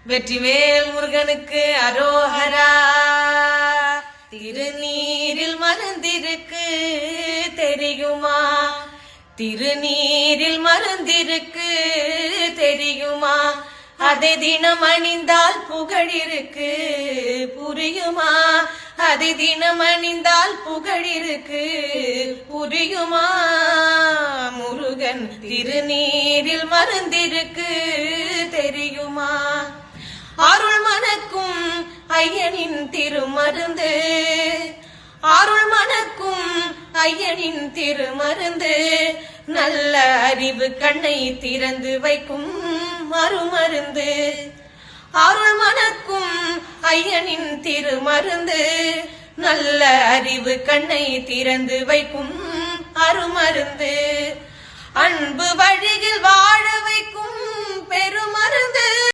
வெற்றிவேல் முருகனுக்கு அரோஹரா. திருநீரில் மருந்திருக்கு தெரியுமா? திருநீரில் மருந்திருக்கு தெரியுமா? அதை தினம் அணிந்தால் புகழிருக்கு புரியுமா? அதை தினம் அணிந்தால் புகழிருக்கு புரியுமா? முருகன் திருநீரில் மருந்திருக்கு தெரியுமா? அருள் மணக்கும் ஐயனின் திருமருந்து, அருள் மணக்கும் ஐயனின் திருமருந்து, நல்ல அறிவு கண்ணை திறந்து வைக்கும் மறுமருந்து. அருள் மணக்கும் ஐயனின் திருமருந்து, நல்ல அறிவு கண்ணை திறந்து வைக்கும் அருமருந்து. அன்பு வழியில் வாழ வைக்கும் பெருமருந்து.